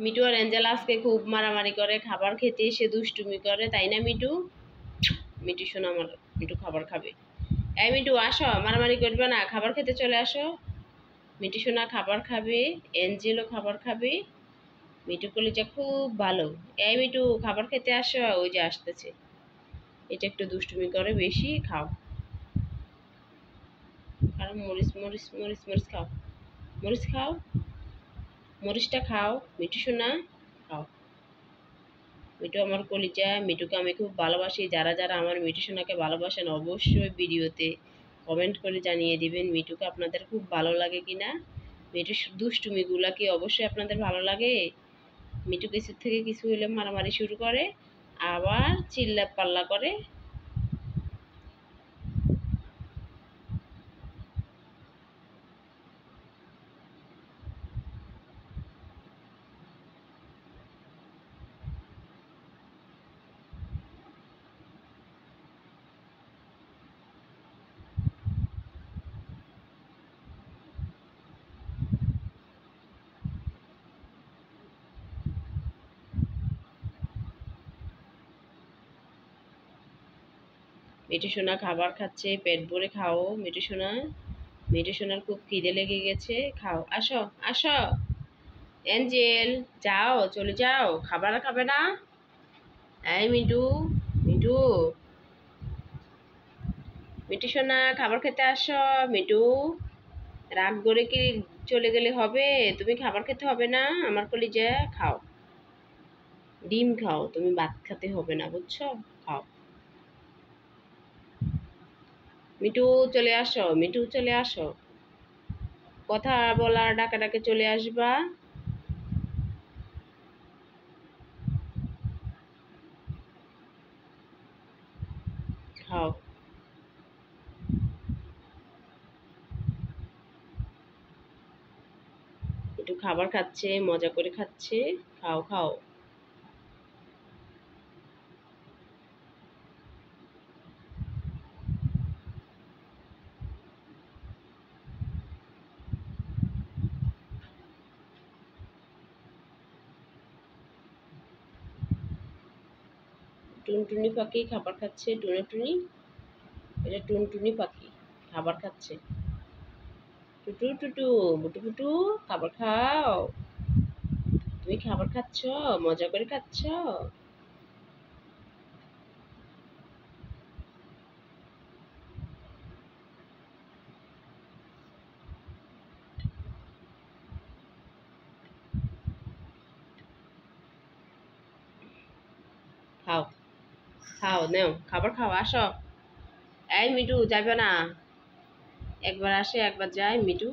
মিঠু আর Angel আজকে খুব মারামারি করে, খাবার খেতে এসে দুষ্টুমি করে, তাই না মিঠু? মিঠু শোনো, আমার মিঠু খাবার খাবে। এই মিঠু আসো, মারামারি করবে না, খাবার খেতে চলে আসো। মিঠু সোনা খাবার খাবে, অ্যাঞ্জেলও খাবার খাবে। মিঠু কলিজা খুব ভালো। এই মিঠু খাবার খেতে আসো, ওই যে আসতেছে। এটা একটু দুষ্টুমি করে বেশি, খাও। কারণ মরিচ মরিচ মরিচ মরিচ খাও, মরিচ খাও, মরিচটা খাও মিঠু সোনা, খাও। মিঠু আমার কলিজা, মিঠুকে আমি খুব ভালোবাসি। যারা যারা আমার মিঠু সোনাকে ভালোবাসেন অবশ্যই ভিডিওতে কমেন্ট করে জানিয়ে দিবেন মিঠুকে আপনাদের খুব ভালো লাগে কিনা। মিঠুর দুষ্টুমিগুলা কি অবশ্যই আপনাদের ভালো লাগে? মিঠু কিছু থেকে কিছু হলে মারামারি শুরু করে, আবার চিল্লা পাল্লা করে। মিঠু সোনা খাবার খাচ্ছে, পেট ভরে খাও মিঠু সোনা। মিঠু সোনার খুব খিদে লেগে গেছে, খাও। আসো আসো অ্যাঞ্জেল, যাও চলে যাও, খাবার খাবে না? এই মিঠু, মিঠু, মিঠু সোনা খাবার খেতে আসো। মিঠু, রাগ করে কি চলে গেলে হবে? তুমি খাবার খেতে হবে না আমার কলিজা, খাও। ডিম খাও, তুমি ভাত খেতে হবে না, বুঝছো? খাও। মিঠু চলে আসো, মিঠু চলে আসো, কথা বলার ডাকে ডাকে চলে আসবা। খাও। একটু খাবার খাচ্ছে, মজা করে খাচ্ছে, খাও খাও। টুনটুনি পাখি খাবার খাচ্ছে, টুনটুনি, এটা টুনটুনি পাখি খাবার খাচ্ছে। টুটু টুটু, বুটু বুটু, খাবার খাও। তুমি খাবার খাচ্ছ, মজা করে খাচ্ছ, খাও। খাও, নেও খাবার খাও, আসো। এই মিঠু যাবে না, একবার আসে একবার যায় মিঠু।